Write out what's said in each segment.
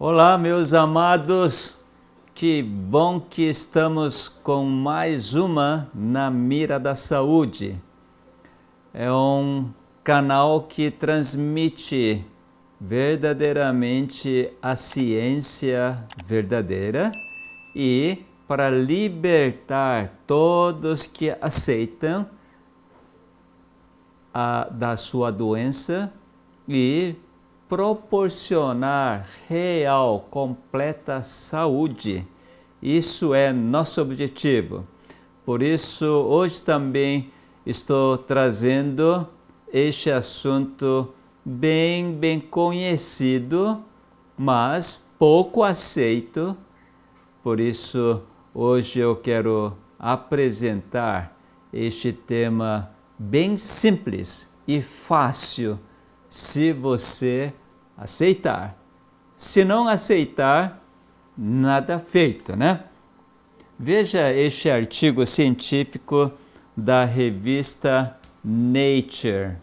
Olá, meus amados, que bom que estamos com mais uma Na Mira da Saúde. É um canal que transmite verdadeiramente a ciência verdadeira e para libertar todos que aceitam da sua doença e proporcionar real, completa saúde. Isso é nosso objetivo. Por isso, hoje também estou trazendo este assunto bem conhecido, mas pouco aceito. Por isso, hoje eu quero apresentar este tema bem simples e fácil, se você aceitar. Se não aceitar, nada feito, né? Veja este artigo científico da revista Nature.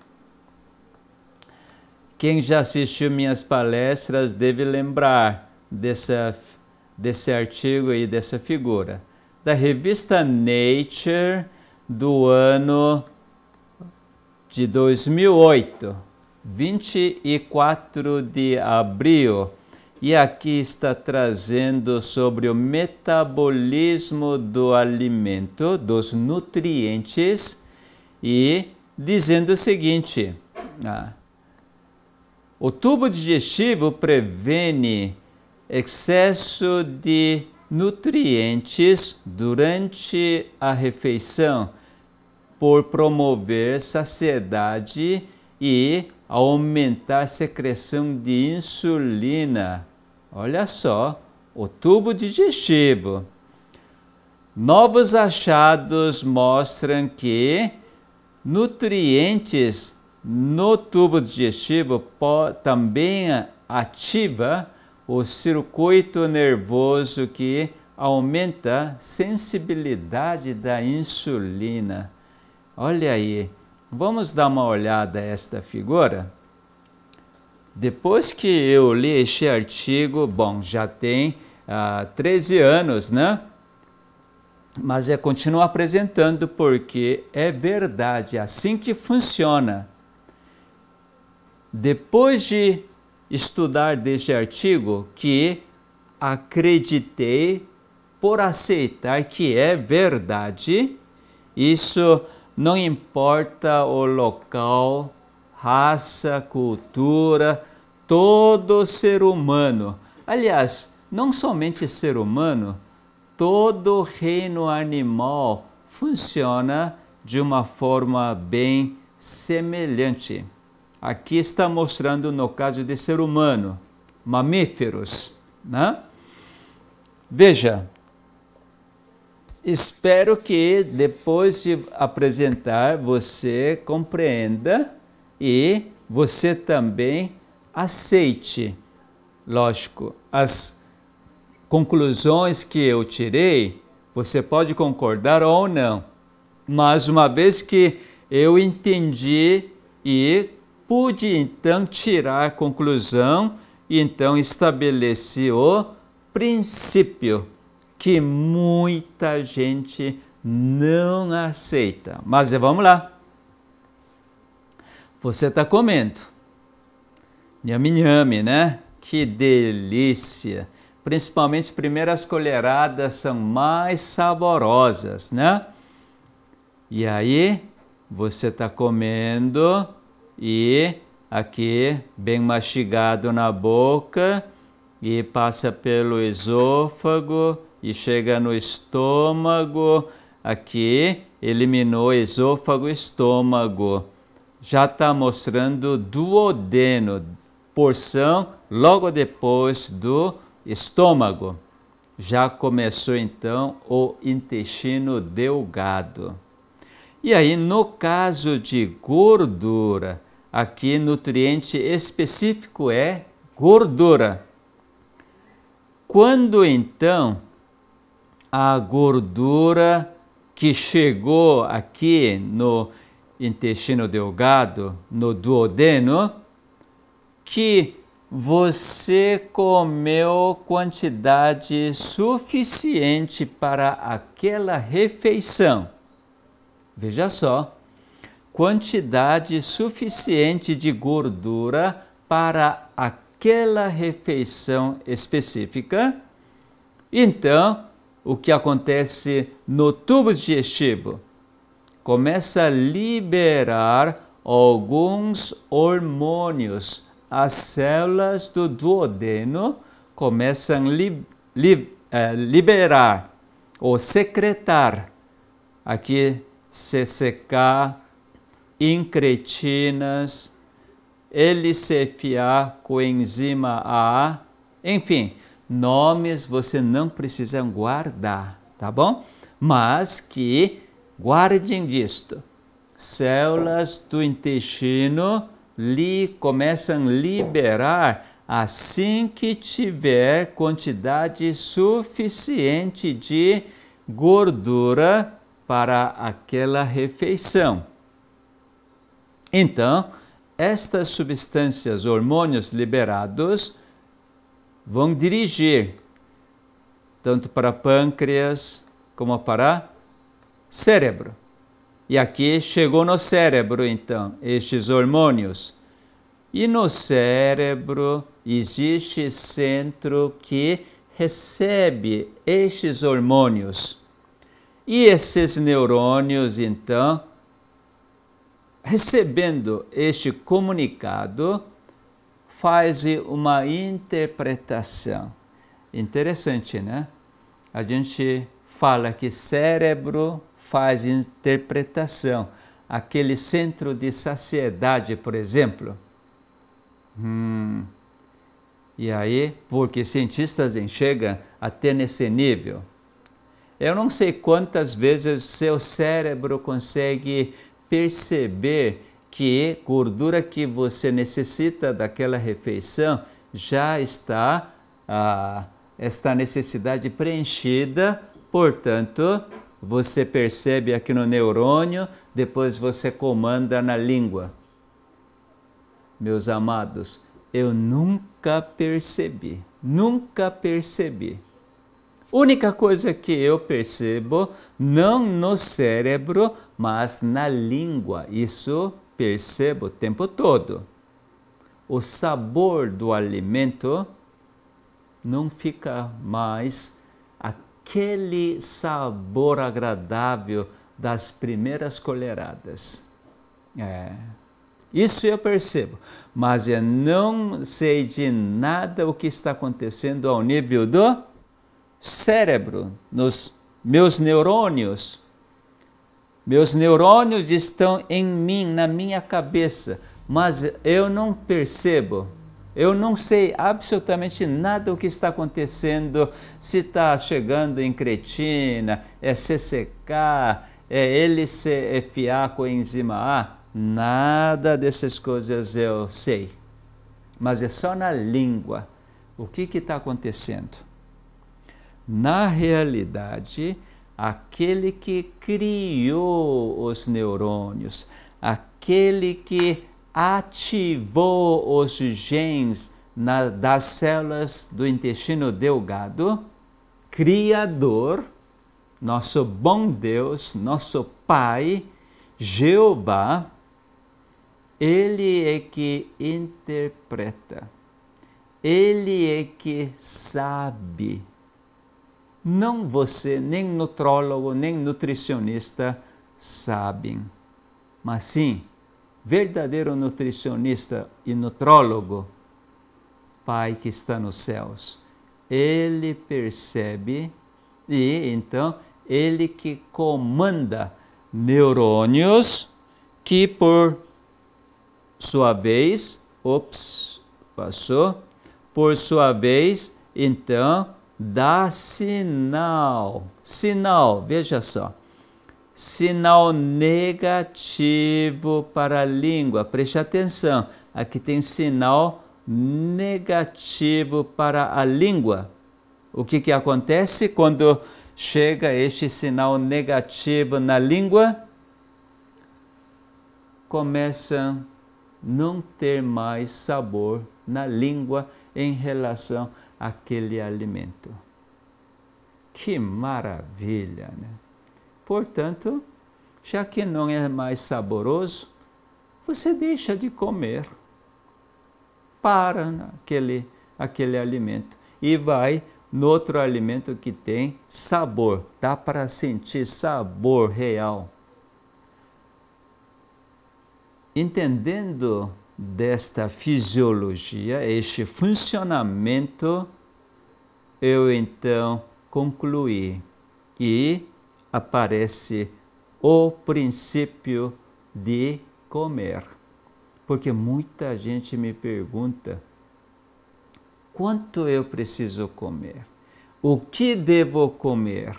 Quem já assistiu minhas palestras deve lembrar desse artigo e dessa figura. Da revista Nature do ano de 2008. 24 de abril, e aqui está trazendo sobre o metabolismo do alimento, dos nutrientes, e dizendo o seguinte: o tubo digestivo previne excesso de nutrientes durante a refeição por promover saciedade e aumentar a secreção de insulina. Olha só, o tubo digestivo. Novos achados mostram que nutrientes no tubo digestivo também ativa o circuito nervoso que aumenta a sensibilidade da insulina. Olha aí. Vamos dar uma olhada a esta figura? Depois que eu li este artigo, bom, já tem 13 anos, né? Mas eu continuo apresentando porque é verdade, é assim que funciona. Depois de estudar deste artigo, que acreditei por aceitar que é verdade, isso não importa o local, raça, cultura, todo ser humano. Aliás, não somente ser humano, todo reino animal funciona de uma forma bem semelhante. Aqui está mostrando no caso de ser humano, mamíferos, né? Veja. Espero que depois de apresentar você compreenda e você também aceite, lógico, as conclusões que eu tirei. Você pode concordar ou não, mas uma vez que eu entendi e pude então tirar a conclusão e então estabeleci o princípio que muita gente não aceita. Mas vamos lá. Você está comendo. Nhame-nhame, né? Que delícia. Principalmente primeiras colheradas são mais saborosas, né? E aí, você está comendo e aqui bem mastigado na boca e passa pelo esôfago e chega no estômago. Aqui eliminou esôfago e estômago. Já está mostrando duodeno, porção logo depois do estômago. Já começou então o intestino delgado. E aí, no caso de gordura, aqui nutriente específico é gordura. Quando então a gordura que chegou aqui no intestino delgado, no duodeno, que você comeu quantidade suficiente para aquela refeição. Veja só, quantidade suficiente de gordura para aquela refeição específica. Então, o que acontece no tubo digestivo? Começa a liberar alguns hormônios. As células do duodeno começam a liberar ou secretar aqui CCK, incretinas, LCFA, coenzima A, enfim, nomes você não precisa guardar, tá bom? Mas que guardem disto. Células do intestino começam a liberar assim que tiver quantidade suficiente de gordura para aquela refeição. Então, estas substâncias, hormônios liberados, vão dirigir tanto para pâncreas como para cérebro. E aqui chegou no cérebro, então, estes hormônios. E no cérebro existe centro que recebe estes hormônios. E esses neurônios, então, recebendo este comunicado, fazem uma interpretação. Interessante, né? A gente fala que cérebro faz interpretação. Aquele centro de saciedade, por exemplo. E aí, porque cientistas enxergam até nesse nível. Eu não sei quantas vezes seu cérebro consegue perceber que gordura que você necessita daquela refeição já está esta necessidade preenchida, portanto, você percebe aqui no neurônio, depois você comanda na língua. Meus amados, eu nunca percebi. Única coisa que eu percebo, não no cérebro, mas na língua. Isso percebo o tempo todo. O sabor do alimento não fica mais aquele sabor agradável das primeiras colheradas. Isso eu percebo, mas eu não sei de nada o que está acontecendo ao nível do cérebro, nos meus neurônios. Meus neurônios estão em mim, na minha cabeça, mas eu não percebo. Eu não sei absolutamente nada o que está acontecendo, se está chegando incretina, é CCK, é LCFA, coenzima A, nada dessas coisas eu sei. Mas é só na língua. O que está acontecendo? Na realidade, aquele que criou os neurônios, aquele que ativou os genes das células do intestino delgado, Criador, nosso bom Deus, nosso Pai, Jeová, Ele é que interpreta, Ele é que sabe. Não você, nem nutrólogo, nem nutricionista sabem, mas sim, verdadeiro nutricionista e nutrólogo, Pai que está nos céus, Ele percebe e então Ele que comanda neurônios que por sua vez, por sua vez, então, dá sinal, veja só, sinal negativo para a língua, preste atenção, aqui tem sinal negativo para a língua. O que acontece quando chega este sinal negativo na língua? Começa a não ter mais sabor na língua em relação àquele alimento. Que maravilha, né? Portanto, já que não é mais saboroso, você deixa de comer. Para aquele alimento e vai no outro alimento que tem sabor. Dá para sentir sabor real. Entendendo desta fisiologia, este funcionamento, eu então concluí e aparece o princípio de comer. Porque muita gente me pergunta, quanto eu preciso comer? O que devo comer?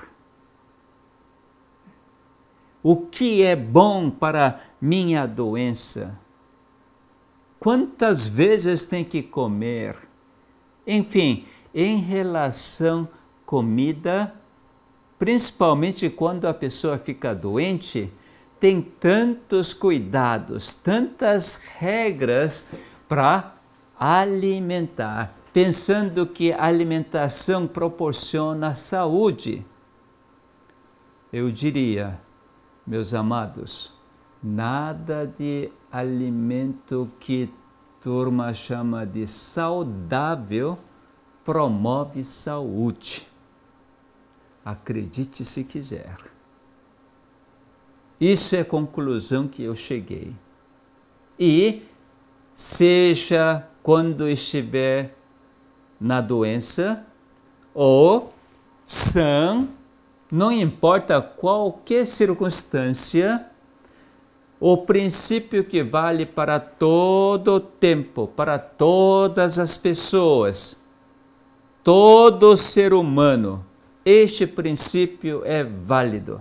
O que é bom para minha doença? Quantas vezes tem que comer? Enfim, em relação à comida, principalmente quando a pessoa fica doente, tem tantos cuidados, tantas regras para alimentar, pensando que a alimentação proporciona saúde. Eu diria, meus amados, nada de alimento que turma chama de saudável promove saúde. Acredite se quiser. Isso é a conclusão que eu cheguei. E seja quando estiver na doença ou sã, não importa qualquer circunstância, o princípio que vale para todo o tempo, para todas as pessoas, todo ser humano, este princípio é válido.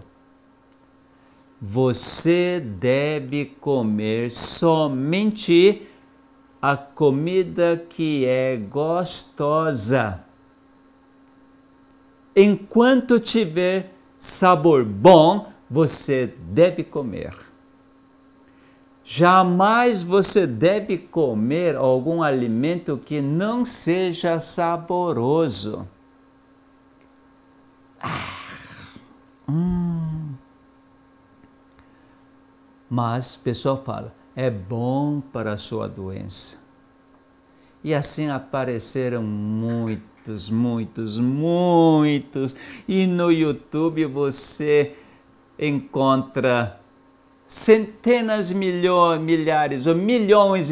Você deve comer somente a comida que é gostosa. Enquanto tiver sabor bom, você deve comer. Jamais você deve comer algum alimento que não seja saboroso. Mas o pessoal fala, é bom para a sua doença. E assim apareceram muitos. E no YouTube você encontra centenas, milhares ou milhões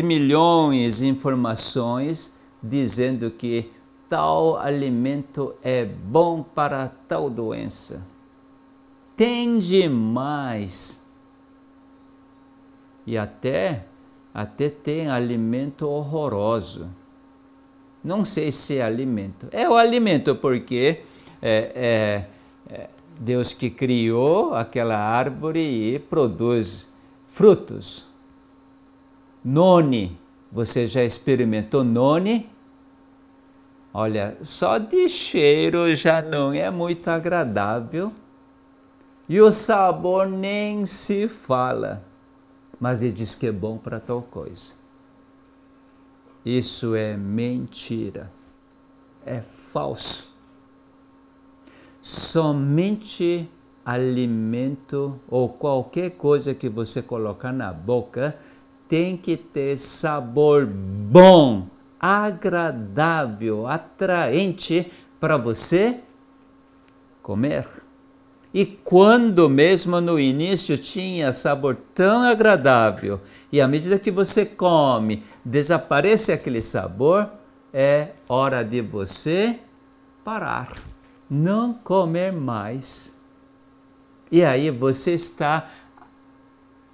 de informações dizendo que tal alimento é bom para tal doença. Tem demais. E até tem alimento horroroso. Não sei se é alimento. É o alimento porque Deus que criou aquela árvore e produz frutos. Noni, você já experimentou noni? Olha, só de cheiro já não é muito agradável. E o sabor nem se fala. Mas ele diz que é bom para tal coisa. Isso é mentira. É falso. Somente alimento ou qualquer coisa que você colocar na boca tem que ter sabor bom, agradável, atraente para você comer. E quando mesmo no início tinha sabor tão agradável, e à medida que você come, desaparece aquele sabor, é hora de você parar, não comer mais. E aí você está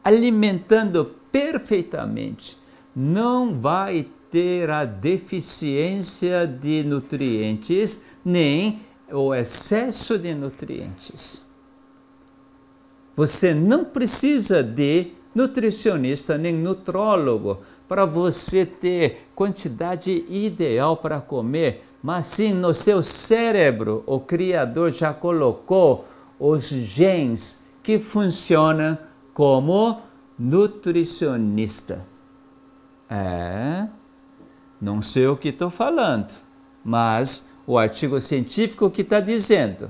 alimentando perfeitamente, não vai ter a deficiência de nutrientes, nem o excesso de nutrientes. Você não precisa de nutricionista nem nutrólogo para você ter quantidade ideal para comer, mas sim no seu cérebro o Criador já colocou os genes que funcionam como nutricionista. Não sei o que estou falando, mas o artigo científico que está dizendo: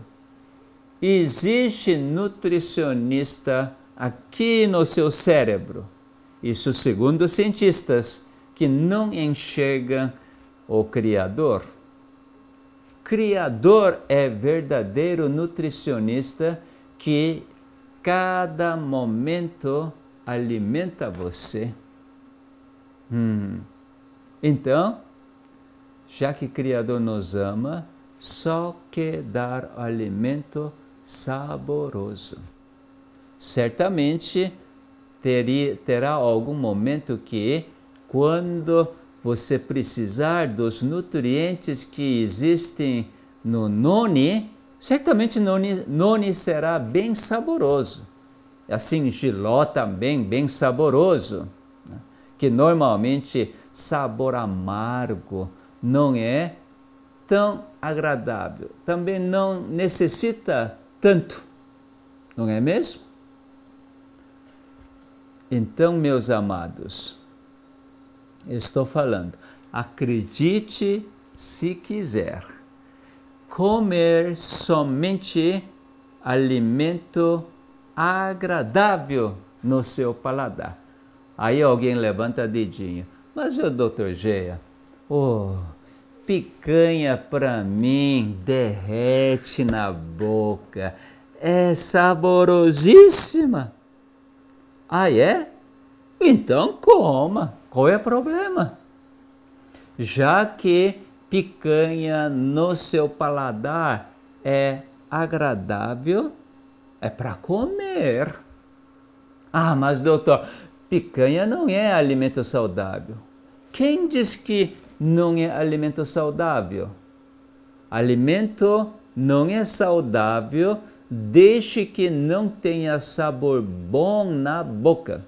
existe nutricionista aqui no seu cérebro. Isso segundo os cientistas que não enxergam o Criador. Criador é verdadeiro nutricionista que cada momento alimenta você. Então, já que o Criador nos ama, só quer dar alimento saboroso. Certamente terá algum momento que, quando você precisar dos nutrientes que existem no noni, certamente noni será bem saboroso. Assim, jiló também bem saboroso, né? Que normalmente sabor amargo não é tão agradável. Também não necessita tanto, não é mesmo? Então, meus amados, estou falando, acredite se quiser, comer somente alimento agradável no seu paladar. Aí alguém levanta dedinho, mas o Dr. Geia, picanha para mim derrete na boca, é saborosíssima. Ah, é? Então coma, qual é o problema? Já que picanha no seu paladar é agradável, é para comer. Ah, mas doutor, picanha não é alimento saudável. Quem diz que não é alimento saudável? Alimento não é saudável desde que não tenha sabor bom na boca.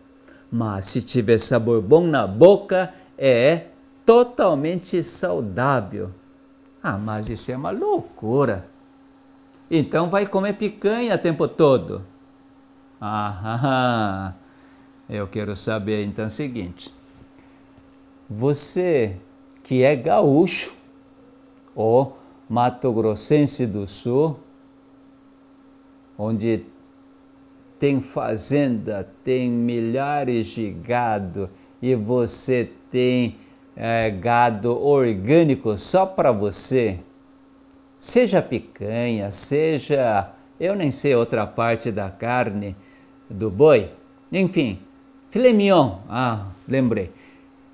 Mas se tiver sabor bom na boca, é totalmente saudável. Ah, mas isso é uma loucura. Então vai comer picanha o tempo todo. Eu quero saber então o seguinte. Você que é gaúcho ou mato-grossense do sul, onde tem fazenda, tem milhares de gado e você tem gado orgânico só para você, seja picanha, seja, eu nem sei outra parte da carne do boi, enfim, filé mignon, lembrei,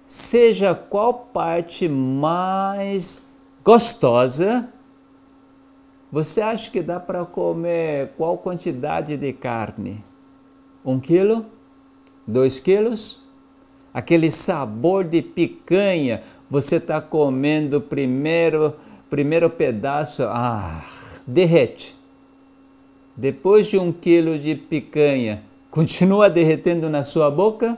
seja qual parte mais gostosa, você acha que dá para comer qual quantidade de carne? 1 quilo? 2 quilos? Aquele sabor de picanha, você está comendo primeiro pedaço, derrete. Depois de 1 quilo de picanha, continua derretendo na sua boca?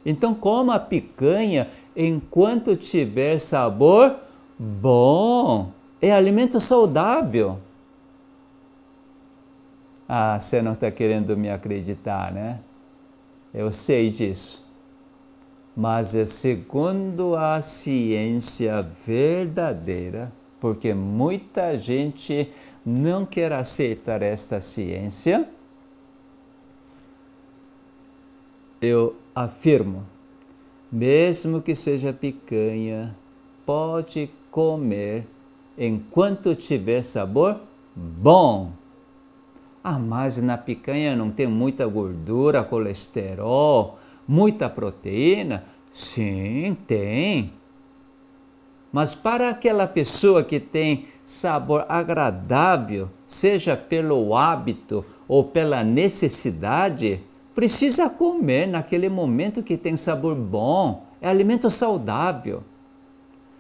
Então coma a picanha enquanto tiver sabor bom. É alimento saudável. Você não está querendo me acreditar, né? Eu sei disso. Mas é segundo a ciência verdadeira, porque muita gente não quer aceitar esta ciência, eu afirmo, mesmo que seja picanha, pode comer enquanto tiver sabor bom. Mas na picanha não tem muita gordura, colesterol, muita proteína? Sim, tem. Mas para aquela pessoa que tem sabor agradável, seja pelo hábito ou pela necessidade, precisa comer naquele momento que tem sabor bom. É alimento saudável.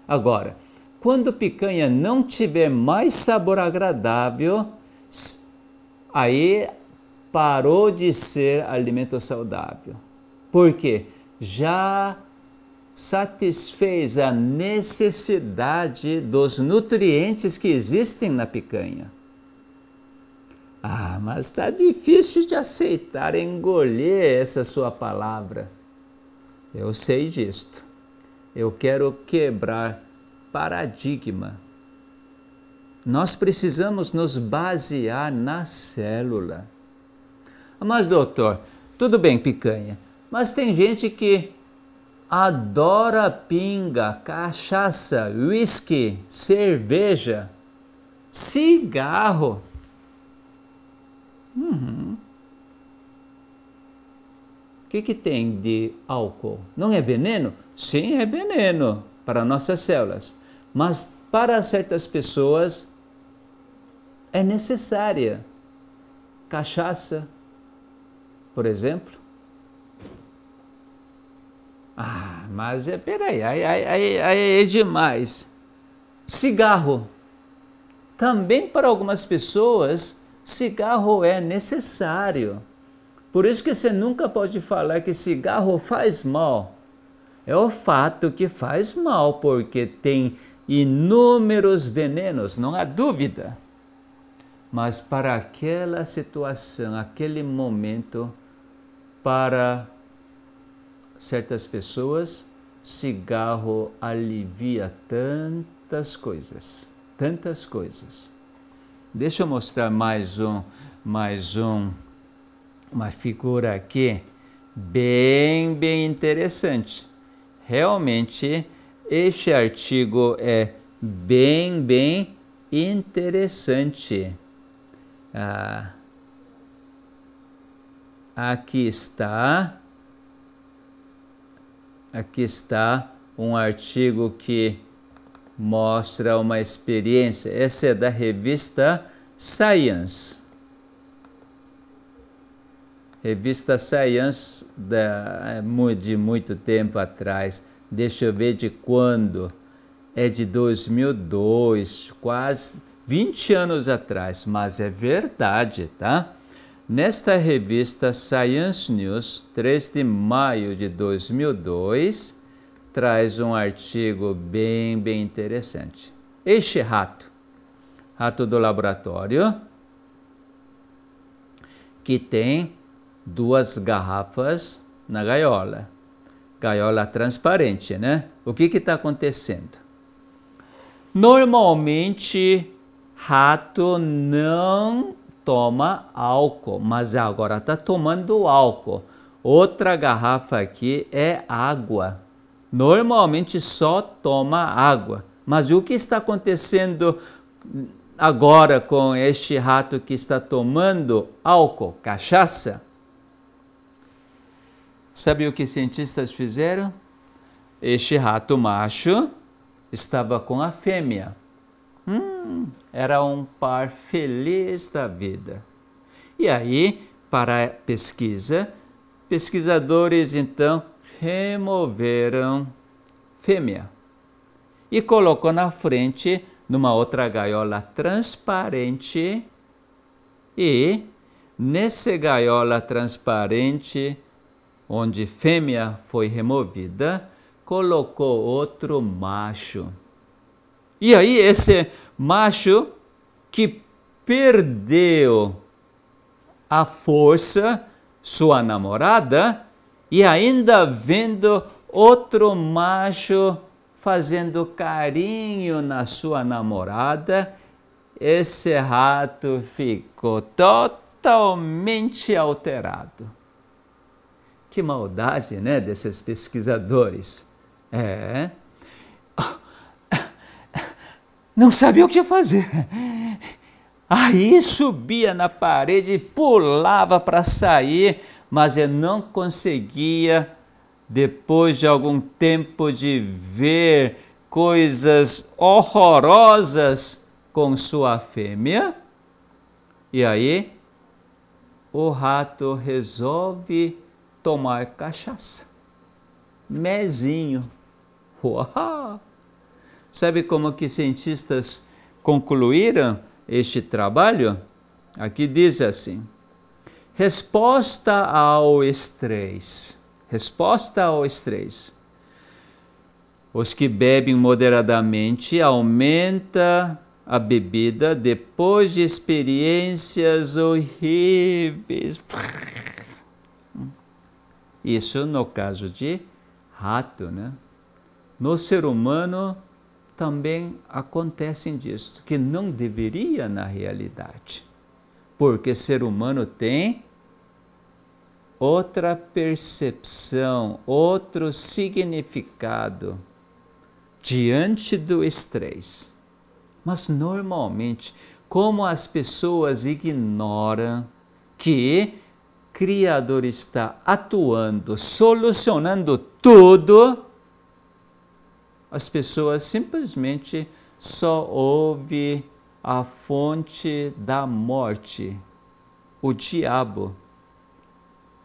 Agora, quando picanha não tiver mais sabor agradável, aí parou de ser alimento saudável. Por quê? Já satisfez a necessidade dos nutrientes que existem na picanha. Mas está difícil de aceitar, engolir essa sua palavra. Eu sei disto. Eu quero quebrar paradigma. Nós precisamos nos basear na célula. Mas doutor, tudo bem, picanha, mas tem gente que adora pinga, cachaça, uísque, cerveja, cigarro. O que tem de álcool? Não é veneno? Sim, é veneno para nossas células, mas para certas pessoas é necessária. Cachaça, por exemplo. Mas peraí, aí é demais. Cigarro. Também para algumas pessoas, cigarro é necessário. Por isso que você nunca pode falar que cigarro faz mal. É o fato que faz mal, porque tem inúmeros venenos, não há dúvida. Mas para aquela situação, aquele momento, para certas pessoas, cigarro alivia tantas coisas, tantas coisas. Deixa eu mostrar mais uma figura aqui, bem interessante. Realmente, este artigo é bem interessante. Aqui está um artigo que mostra uma experiência. Essa é da revista Science. Revista Science de muito tempo atrás. Deixa eu ver de quando. É de 2002, quase 20 anos atrás, mas é verdade, tá? Nesta revista Science News, 3 de maio de 2002, traz um artigo bem interessante. Este rato do laboratório, que tem 2 garrafas na gaiola transparente, né? O que está acontecendo? Normalmente, rato não toma álcool, mas agora está tomando álcool. Outra garrafa aqui é água. Normalmente só toma água. Mas o que está acontecendo agora com este rato que está tomando álcool, cachaça? Sabe o que cientistas fizeram? Este rato macho estava com a fêmea. Era um par feliz da vida. E aí, para a pesquisa, pesquisadores então removeram fêmea e colocou na frente numa outra gaiola transparente, e nessa gaiola transparente, onde fêmea foi removida, colocou outro macho. E aí esse macho que perdeu a força, sua namorada, e ainda vendo outro macho fazendo carinho na sua namorada, esse rato ficou totalmente alterado. Que maldade, né, desses pesquisadores. Não sabia o que fazer. Aí subia na parede, pulava para sair, mas eu não conseguia, depois de algum tempo de ver coisas horrorosas com sua fêmea. E aí o rato resolve tomar cachaça. Mezinho. Uau! Sabe como que cientistas concluíram este trabalho? Aqui diz assim: resposta ao estresse. Resposta ao estresse. Os que bebem moderadamente aumenta a bebida depois de experiências horríveis. Isso no caso de rato, né? no ser humano também acontece disso, que não deveria na realidade, porque ser humano tem outra percepção, outro significado diante do estresse. Mas normalmente, como as pessoas ignoram que o Criador está atuando, solucionando tudo, as pessoas simplesmente só ouvem a fonte da morte, o diabo.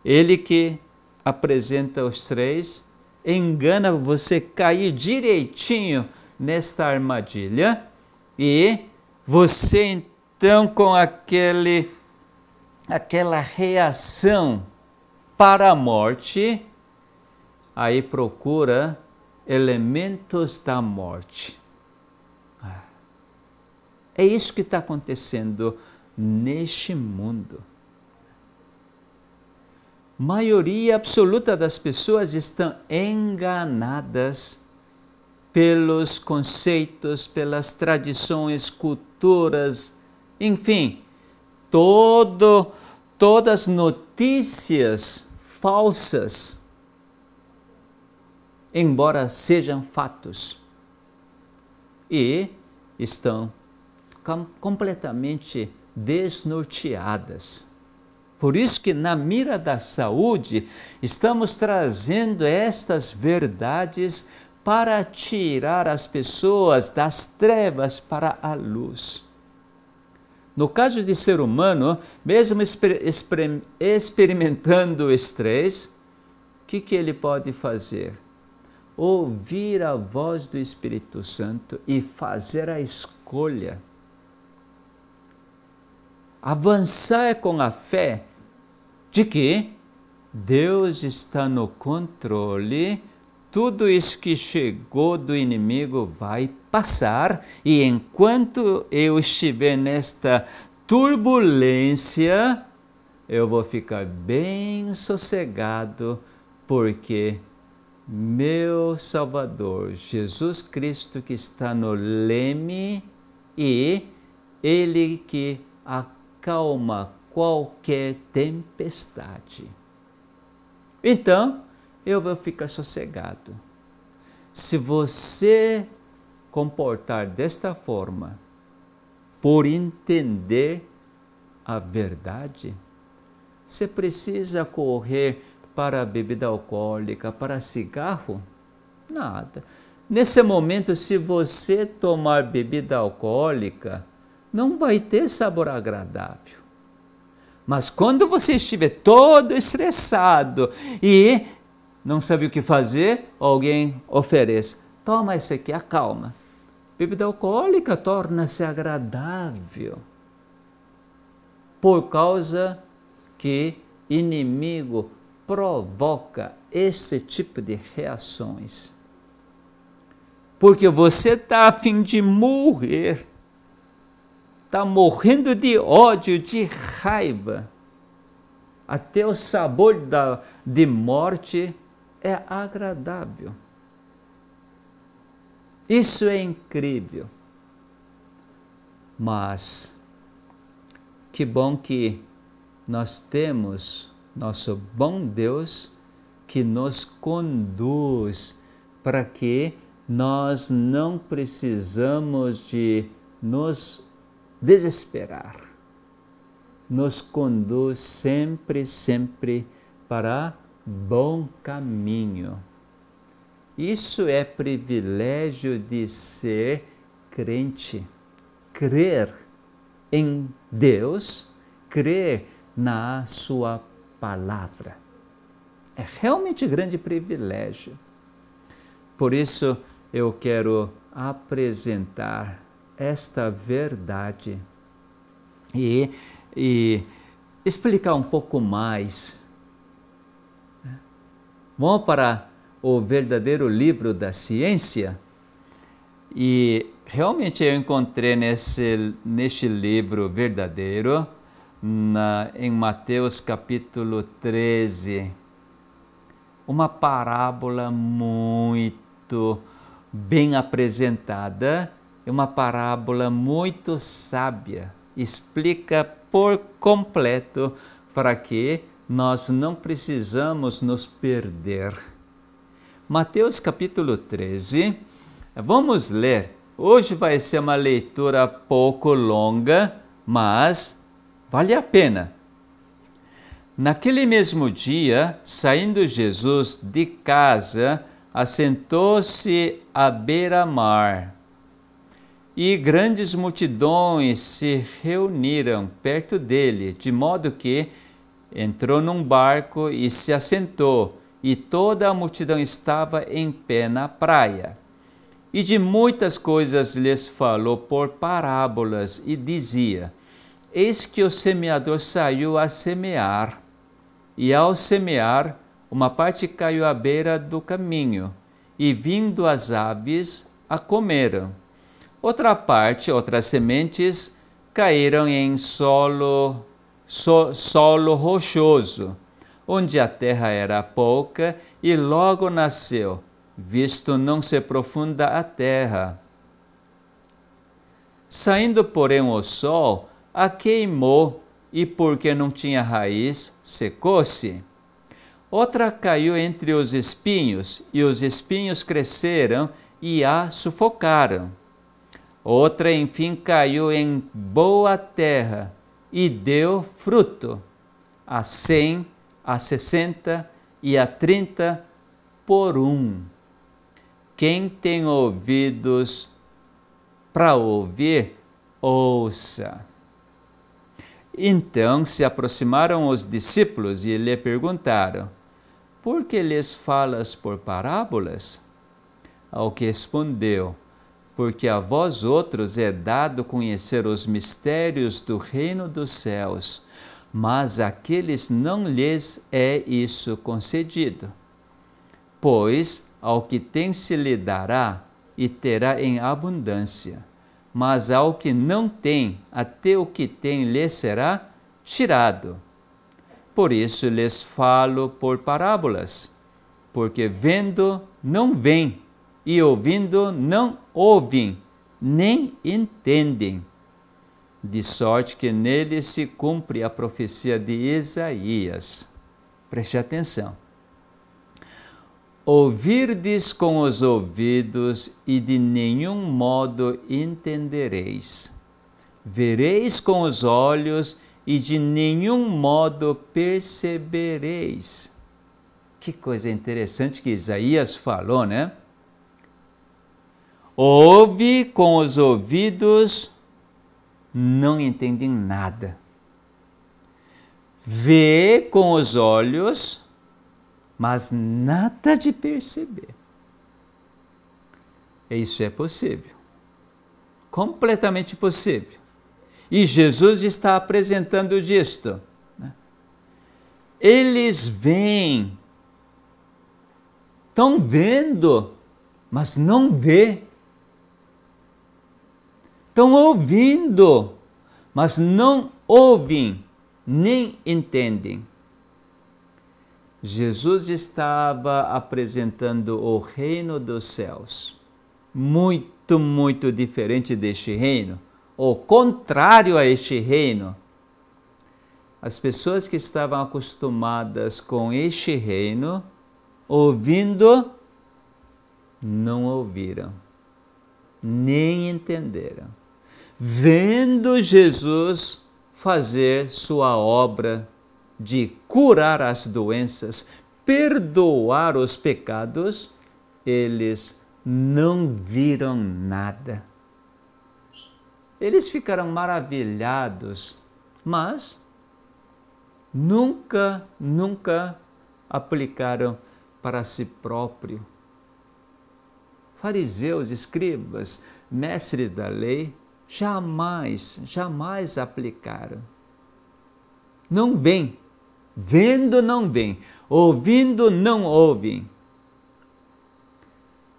Ele que apresenta os três, engana você cair direitinho nesta armadilha e você então com aquela reação para a morte, aí procura elementos da morte. É isso que está acontecendo neste mundo. Maioria absoluta das pessoas estão enganadas pelos conceitos, pelas tradições, culturas, enfim, todas notícias falsas, embora sejam fatos, e estão completamente desnorteadas. Por isso que na mira da saúde estamos trazendo estas verdades para tirar as pessoas das trevas para a luz. No caso de ser humano, mesmo experimentando o estresse, o que ele pode fazer? Ouvir a voz do Espírito Santo e fazer a escolha. Avançar com a fé de que Deus está no controle, tudo isso que chegou do inimigo vai passar, e enquanto eu estiver nesta turbulência, eu vou ficar bem sossegado, porque meu Salvador, Jesus Cristo, que está no leme, e Ele que acalma qualquer tempestade. Então, eu vou ficar sossegado. Se você comportar desta forma, por entender a verdade, você precisa correr para a bebida alcoólica, para cigarro? Nada. Nesse momento, se você tomar bebida alcoólica, não vai ter sabor agradável. Mas quando você estiver todo estressado e não sabe o que fazer, alguém oferece: toma esse aqui, acalma. Bebida alcoólica torna-se agradável, por causa que inimigo provoca esse tipo de reações. Porque você está a fim de morrer, está morrendo de ódio, de raiva. Até o sabor de morte é agradável. Isso é incrível. Mas que bom que nós temos nosso bom Deus que nos conduz para que nós não precisamos de nos desesperar. Nos conduz sempre para bom caminho. Isso é privilégio de ser crente, crer em Deus, crer na sua palavra. É realmente grande privilégio. Por isso eu quero apresentar esta verdade e explicar um pouco mais. Vamos para o verdadeiro livro da ciência, e realmente eu encontrei neste livro verdadeiro, em Mateus capítulo 13, uma parábola muito bem apresentada, é uma parábola muito sábia, explica por completo para que nós não precisamos nos perder. Mateus capítulo 13, vamos ler. Hoje vai ser uma leitura pouco longa, mas vale a pena. Naquele mesmo dia, saindo Jesus de casa, assentou-se à beira-mar. E grandes multidões se reuniram perto dele, de modo que entrou num barco e se assentou, e toda a multidão estava em pé na praia. E de muitas coisas lhes falou por parábolas, e dizia: Eis que o semeador saiu a semear, e ao semear, uma parte caiu à beira do caminho, e vindo as aves, a comeram. Outra parte, outras sementes, caíram em solo rochoso, onde a terra era pouca, e logo nasceu, visto não se profunda a terra. Saindo, porém, o sol, a queimou, e porque não tinha raiz, secou-se. Outra caiu entre os espinhos, e os espinhos cresceram e a sufocaram. Outra, enfim, caiu em boa terra e deu fruto, a 100, a 60 e a 30 por um. Quem tem ouvidos para ouvir, ouça. Então se aproximaram os discípulos e lhe perguntaram: Por que lhes falas por parábolas? Ao que respondeu: Porque a vós outros é dado conhecer os mistérios do reino dos céus, mas àqueles não lhes é isso concedido. Pois ao que tem se lhe dará e terá em abundância, mas ao que não tem, até o que tem lhe será tirado. Por isso lhes falo por parábolas, porque vendo não veem, e ouvindo não ouvem, nem entendem. De sorte que nele se cumpre a profecia de Isaías. Preste atenção. Ouvirdes com os ouvidos e de nenhum modo entendereis. Vereis com os olhos e de nenhum modo percebereis. Que coisa interessante que Isaías falou, né? Ouve com os ouvidos, não entendem nada. Vê com os olhos, mas nada de perceber. Isso é possível. Completamente possível. E Jesus está apresentando disto. Eles veem, estão vendo, mas não vê. Estão ouvindo, mas não ouvem, nem entendem. Jesus estava apresentando o reino dos céus, muito, muito diferente deste reino, ou contrário a este reino. As pessoas que estavam acostumadas com este reino, ouvindo, não ouviram, nem entenderam. Vendo Jesus fazer sua obra de curar as doenças, perdoar os pecados, eles não viram nada. Eles ficaram maravilhados, mas nunca aplicaram para si próprio. Fariseus, escribas, mestres da lei, jamais aplicaram. Não veem, vendo não veem, ouvindo não ouvem.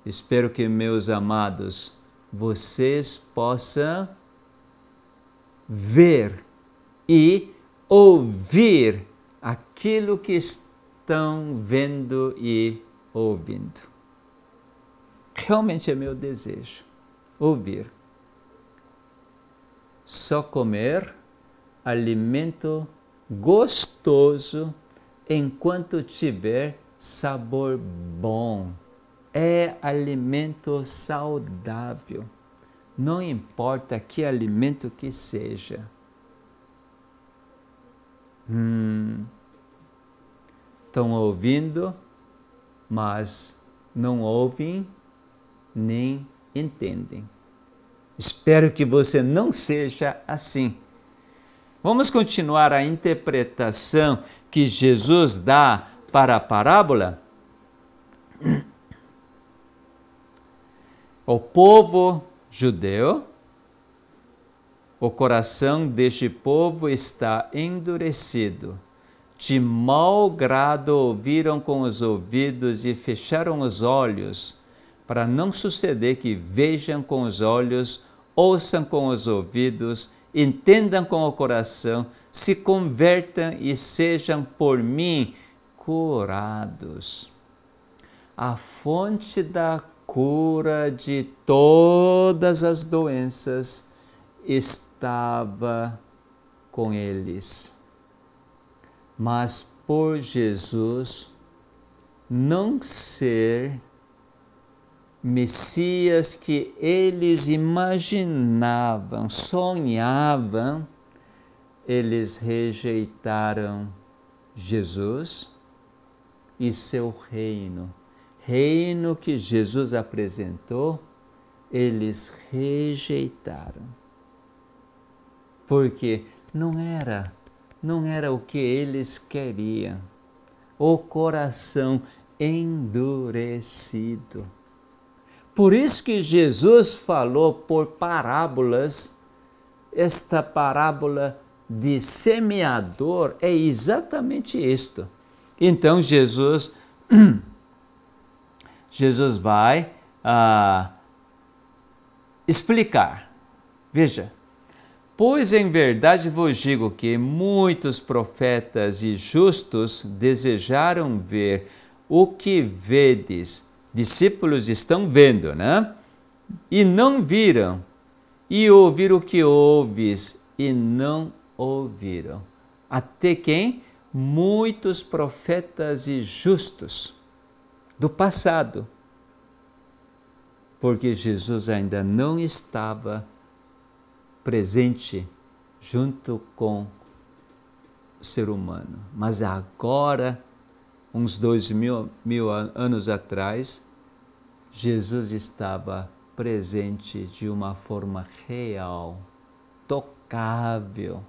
Espero que, meus amados, vocês possam ver e ouvir aquilo que estão vendo e ouvindo. realmente é meu desejo ouvir. Só comer alimento gostoso enquanto tiver sabor bom. É alimento saudável. Não importa que alimento que seja. Estão ouvindo, mas não ouvem nem entendem. Espero que você não seja assim. Vamos continuar a interpretação que Jesus dá para a parábola? O povo judeu, o coração deste povo está endurecido. De mau grado ouviram com os ouvidos e fecharam os olhos, para não suceder que vejam com os olhos, ouçam com os ouvidos, entendam com o coração, se convertam e sejam por mim curados. A fonte da cura de todas as doenças estava com eles. Mas por Jesus não ser Messias que eles imaginavam, sonhavam, eles rejeitaram Jesus e seu reino. Reino que Jesus apresentou, eles rejeitaram. Porque não era o que eles queriam. O coração endurecido. Por isso que Jesus falou por parábolas. Esta parábola de semeador é exatamente isto. Então Jesus vai explicar. Veja, pois em verdade vos digo que muitos profetas e justos desejaram ver o que vedes. Discípulos estão vendo, né? E não viram. E ouvir o que ouves e não ouviram. Até quem? Muitos profetas e justos do passado. Porque Jesus ainda não estava presente junto com o ser humano. Mas agora, uns 2000 anos atrás, Jesus estava presente de uma forma real, tocável.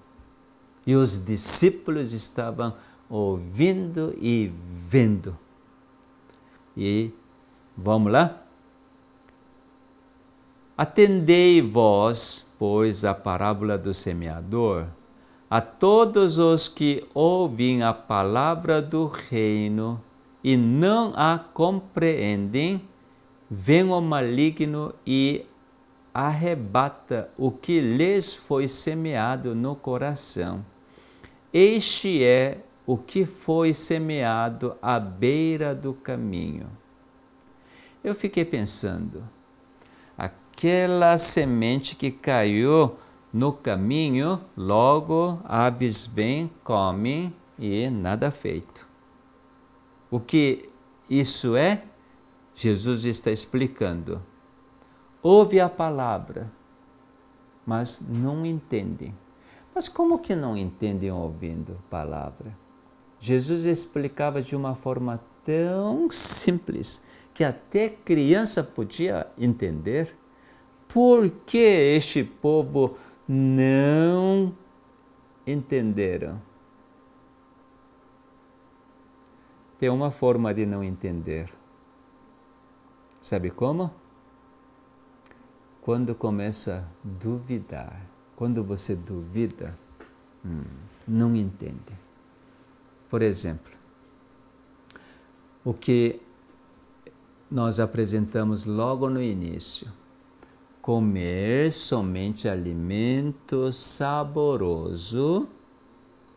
E os discípulos estavam ouvindo e vendo. E vamos lá? Atendei vós, pois, a parábola do semeador, a todos os que ouvem a palavra do reino e não a compreendem, vem o maligno e arrebata o que lhes foi semeado no coração. Este é o que foi semeado à beira do caminho. Eu fiquei pensando, aquela semente que caiu no caminho, logo aves vêm, comem e nada feito. O que isso é? Jesus está explicando. Ouve a palavra, mas não entendem. Mas como que não entendem ouvindo a palavra? Jesus explicava de uma forma tão simples que até criança podia entender. Por que este povo não entenderam? Tem uma forma de não entender. Sabe como? Quando começa a duvidar. Quando você duvida, não entende. Por exemplo, o que nós apresentamos logo no início. Comer somente alimento saboroso,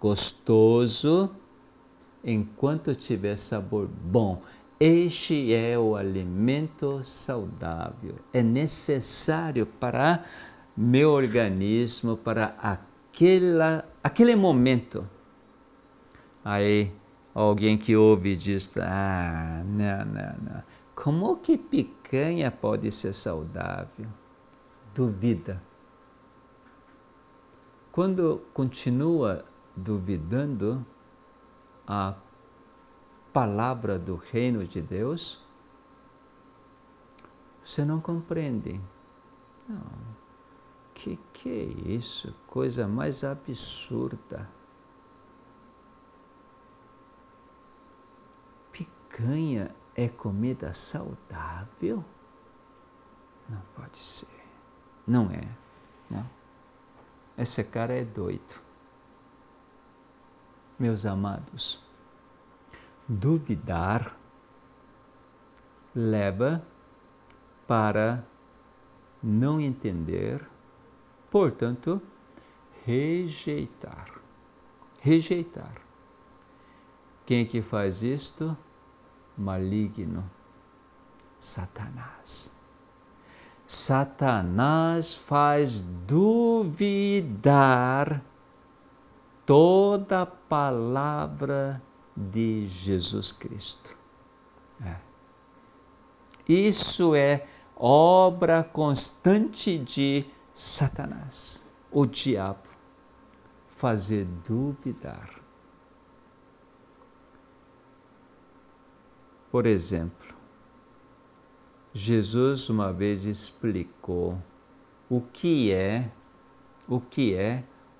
gostoso, enquanto tiver sabor bom. Este é o alimento saudável. É necessário para meu organismo, para aquele momento. Aí alguém que ouve diz, não. Como que picanha pode ser saudável? Duvida. Quando continua duvidando a palavra do reino de Deus, você não compreende. Não, que é isso? Coisa mais absurda. Picanha é comida saudável? Não pode ser. Não é. Não. Esse cara é doido. Meus amados, duvidar leva para não entender, portanto, rejeitar. Rejeitar. Quem que faz isto? Maligno. Satanás. Satanás faz duvidar toda a palavra de Jesus Cristo. Isso é obra constante de Satanás, o diabo, fazer duvidar. Por exemplo, Jesus uma vez explicou o que é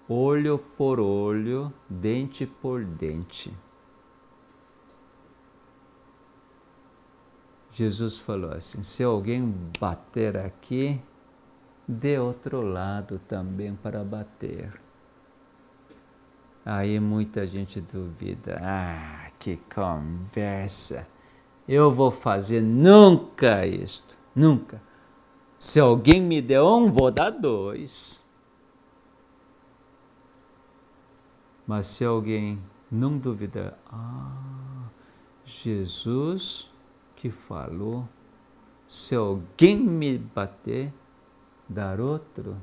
olho por olho, dente por dente. Jesus falou assim, se alguém bater aqui, dê outro lado também para bater. Aí muita gente duvida, que conversa, eu vou fazer nunca isto, nunca. Se alguém me der um, vou dar dois. Mas se alguém não duvidar, Jesus que falou, se alguém me bater, dar outro.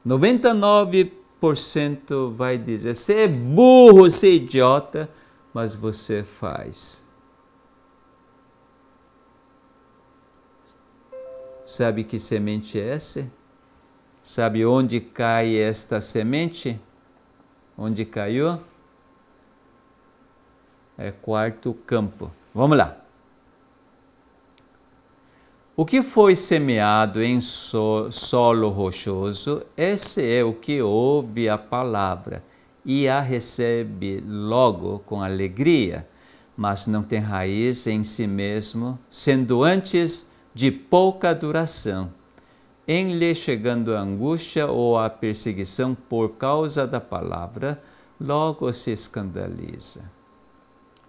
99% vai dizer, você é burro, você é idiota, mas você faz. Sabe que semente é essa? Sabe onde cai esta semente? Onde caiu? É quarto campo. Vamos lá. O que foi semeado em solo rochoso, esse é o que ouve a palavra e a recebe logo com alegria, mas não tem raiz em si mesmo, sendo antes de pouca duração. Em lhe chegando a angústia ou a perseguição por causa da palavra, logo se escandaliza.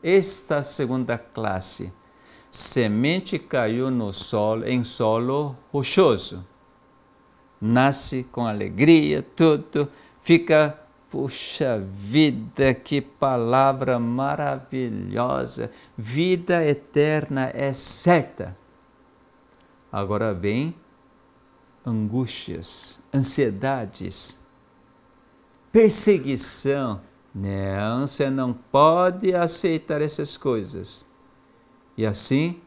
Esta segunda classe, semente caiu no solo, em solo rochoso. Nasce com alegria, tudo, fica, puxa vida, que palavra maravilhosa, vida eterna é certa. Agora vem angústias, ansiedades, perseguição. Não, você não pode aceitar essas coisas. E assim,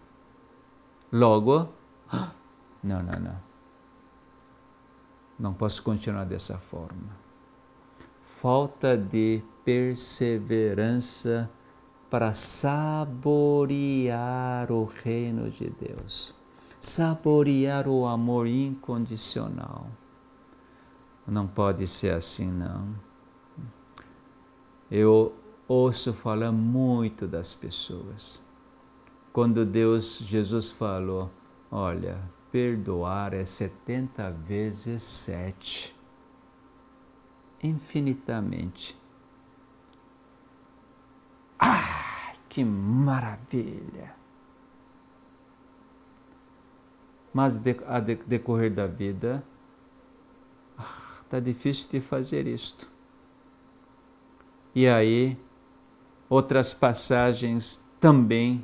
logo, não posso continuar dessa forma. Falta de perseverança para saborear o reino de Deus, saborear o amor incondicional. Não pode ser assim, não. Eu ouço falar muito das pessoas. Quando Jesus falou, olha, perdoar é 70 vezes 7. Infinitamente. Que maravilha! Mas a decorrer da vida, está difícil de fazer isto. E aí, outras passagens também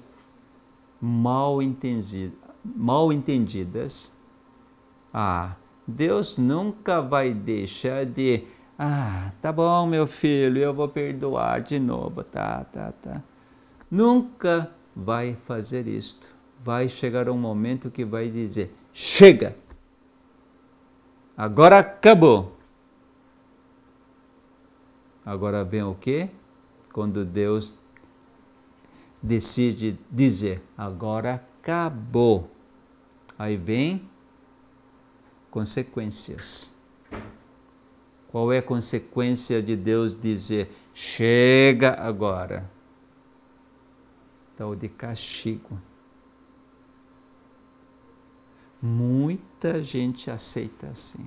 mal entendidas. Deus nunca vai deixar de, tá bom, meu filho, eu vou perdoar de novo, tá. Nunca vai fazer isto. Vai chegar um momento que vai dizer, chega! Agora acabou! Agora vem o quê? Quando Deus decide dizer, agora acabou. Aí vem consequências. Qual é a consequência de Deus dizer, chega agora? Tal de castigo. Muita gente aceita assim.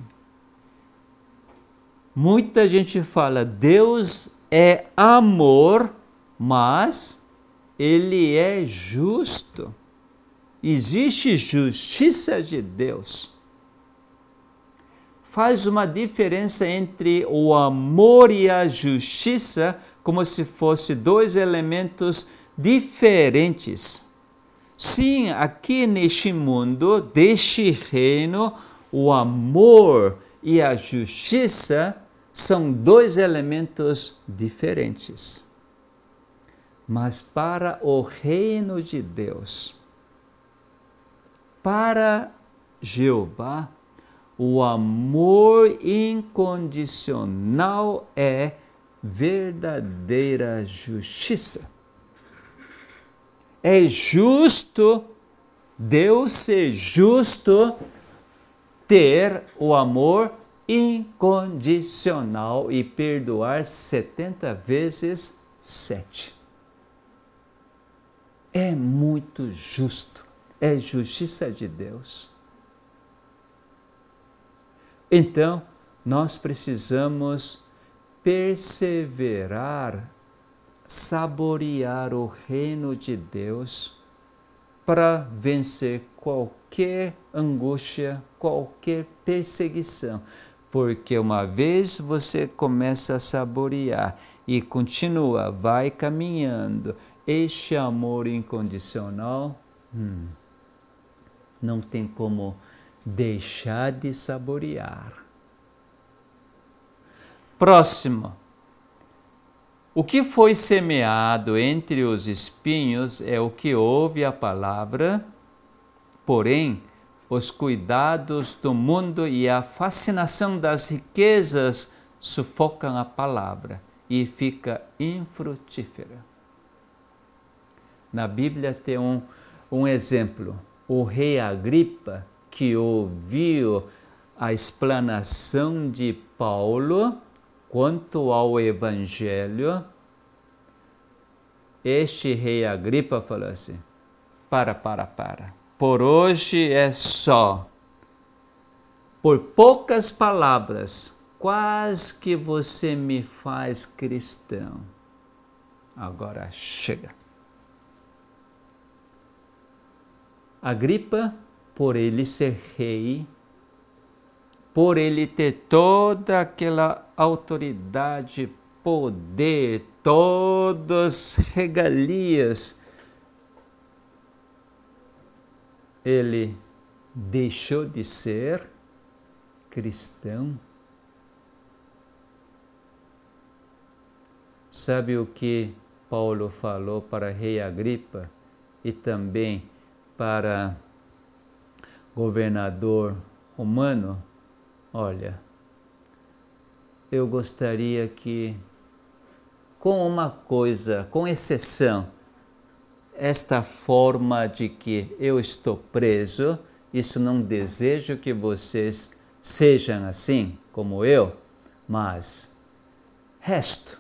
Muita gente fala, Deus é amor, mas Ele é justo. Existe justiça de Deus. Faz uma diferença entre o amor e a justiça, como se fossem dois elementos diferentes. Sim, aqui neste mundo, deste reino, o amor e a justiça são dois elementos diferentes. Mas para o reino de Deus, para Jeová, o amor incondicional é verdadeira justiça. É justo, Deus ser justo, ter o amor incondicional e perdoar 70 vezes 7. É muito justo, é justiça de Deus. Então, nós precisamos perseverar, saborear o reino de Deus para vencer qualquer angústia, qualquer perseguição. Porque uma vez você começa a saborear e continua, vai caminhando, este amor incondicional, não tem como deixar de saborear. Próximo. O que foi semeado entre os espinhos é o que ouve a palavra, porém, os cuidados do mundo e a fascinação das riquezas sufocam a palavra e fica infrutífera. Na Bíblia tem um exemplo. O rei Agripa, que ouviu a explanação de Paulo quanto ao Evangelho, este rei Agripa falou assim, para. Por hoje é só. Por poucas palavras, quase que você me faz cristão. Agora chega. Agripa, por ele ser rei, por ele ter toda aquela autoridade, poder, todas as regalias, ele deixou de ser cristão. Sabe o que Paulo falou para rei Agripa e também para governador romano? Olha, eu gostaria que, com uma coisa, com exceção, esta forma de que eu estou preso, isso não desejo que vocês sejam assim como eu, mas resto,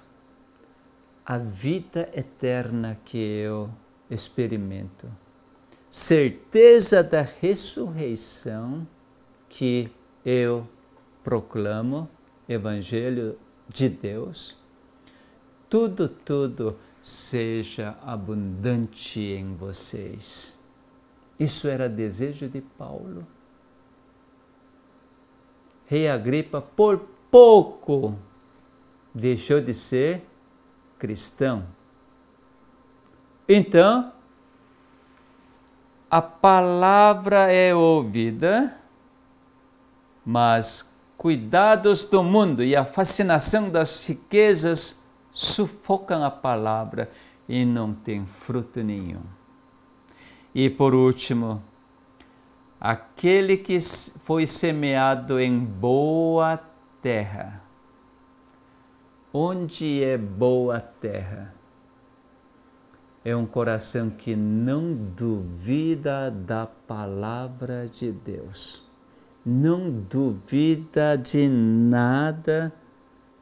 a vida eterna que eu experimento, certeza da ressurreição que eu proclamo, Evangelho de Deus, tudo seja abundante em vocês. Isso era desejo de Paulo. Rei Agripa, por pouco, deixou de ser cristão, então a palavra é ouvida, mas cuidados do mundo e a fascinação das riquezas sufocam a palavra e não tem fruto nenhum. E por último, aquele que foi semeado em boa terra. Onde é boa terra? É um coração que não duvida da palavra de Deus. Não duvida de nada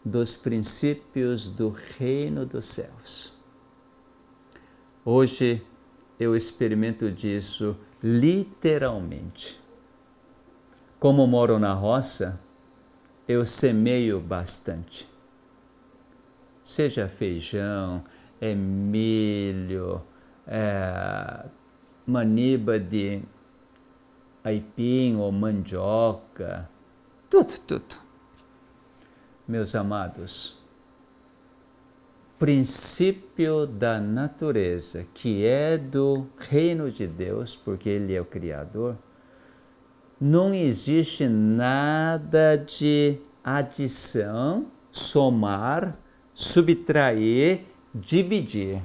dos princípios do reino dos céus. Hoje eu experimento disso literalmente. Como moro na roça, eu semeio bastante. Seja feijão, milho, maniba de aipim ou mandioca, tudo. Meus amados, princípio da natureza, que é do reino de Deus, porque Ele é o Criador, não existe nada de adição, somar, subtrair, dividir.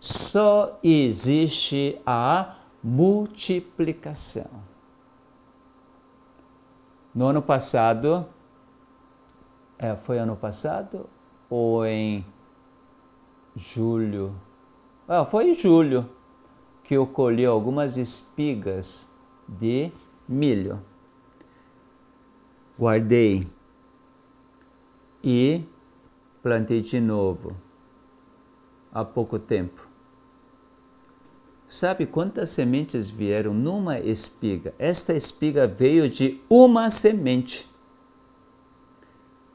Só existe a multiplicação. No ano passado, foi ano passado ou em julho? Foi em julho que eu colhi algumas espigas de milho. Guardei e plantei de novo há pouco tempo. Sabe quantas sementes vieram numa espiga? Esta espiga veio de uma semente.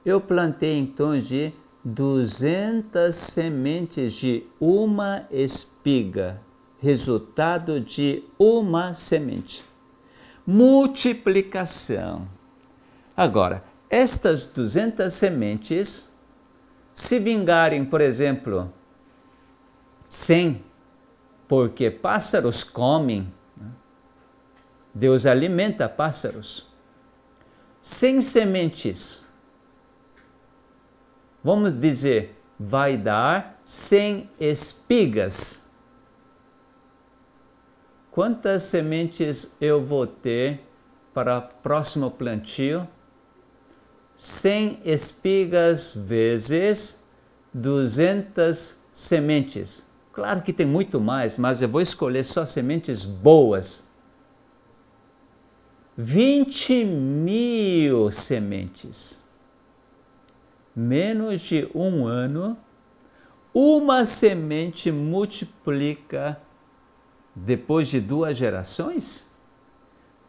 Eu plantei então de 200 sementes de uma espiga, resultado de uma semente. Multiplicação. Agora, estas 200 sementes, se vingarem, por exemplo, 100, porque pássaros comem, Deus alimenta pássaros. 100 sementes, vamos dizer, vai dar 100 espigas. Quantas sementes eu vou ter para o próximo plantio? 100 espigas vezes 200 sementes. Claro que tem muito mais, mas eu vou escolher só sementes boas. 20.000 sementes. Menos de um ano, uma semente multiplica, depois de 2 gerações,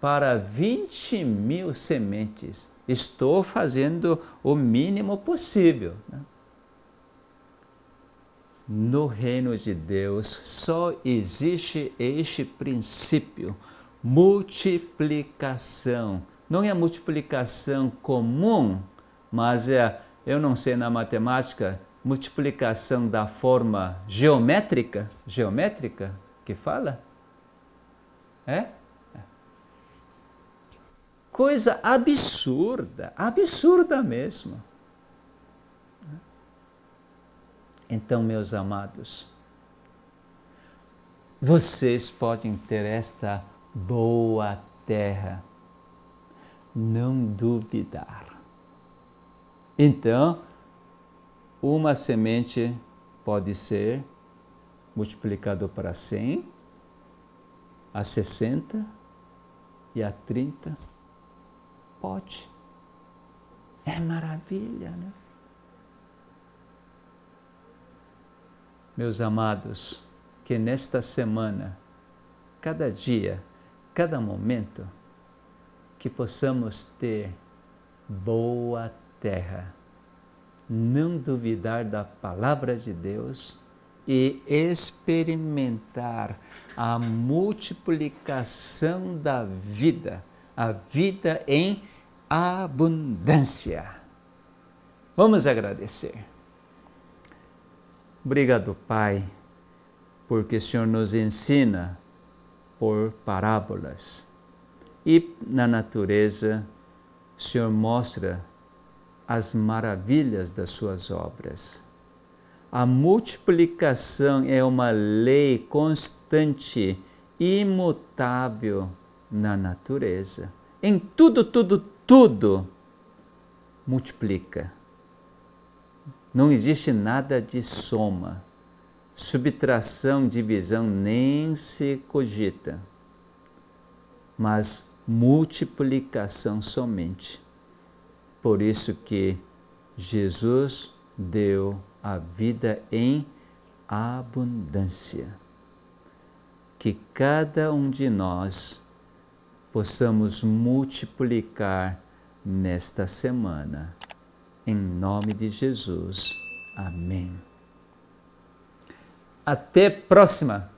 para 20.000 sementes. Estou fazendo o mínimo possível, né? No reino de Deus só existe este princípio, multiplicação. Não é a multiplicação comum, mas eu não sei na matemática, multiplicação da forma geométrica que fala? Coisa absurda mesmo. Então, meus amados, vocês podem ter esta boa terra, não duvidar. Então, uma semente pode ser multiplicado para 100, a 60 e a 30. Pode. É maravilha, né? Meus amados, que nesta semana, cada dia, cada momento, que possamos ter boa terra, não duvidar da palavra de Deus e experimentar a multiplicação da vida, a vida em abundância. Vamos agradecer. Obrigado, Pai, porque o Senhor nos ensina por parábolas. E na natureza, o Senhor mostra as maravilhas das suas obras. A multiplicação é uma lei constante, imutável na natureza. Em tudo multiplica. Não existe nada de soma. Subtração, divisão nem se cogita. Mas multiplicação somente. Por isso que Jesus deu a vida em abundância. Que cada um de nós possamos multiplicar nesta semana. Em nome de Jesus. Amém. Até próxima!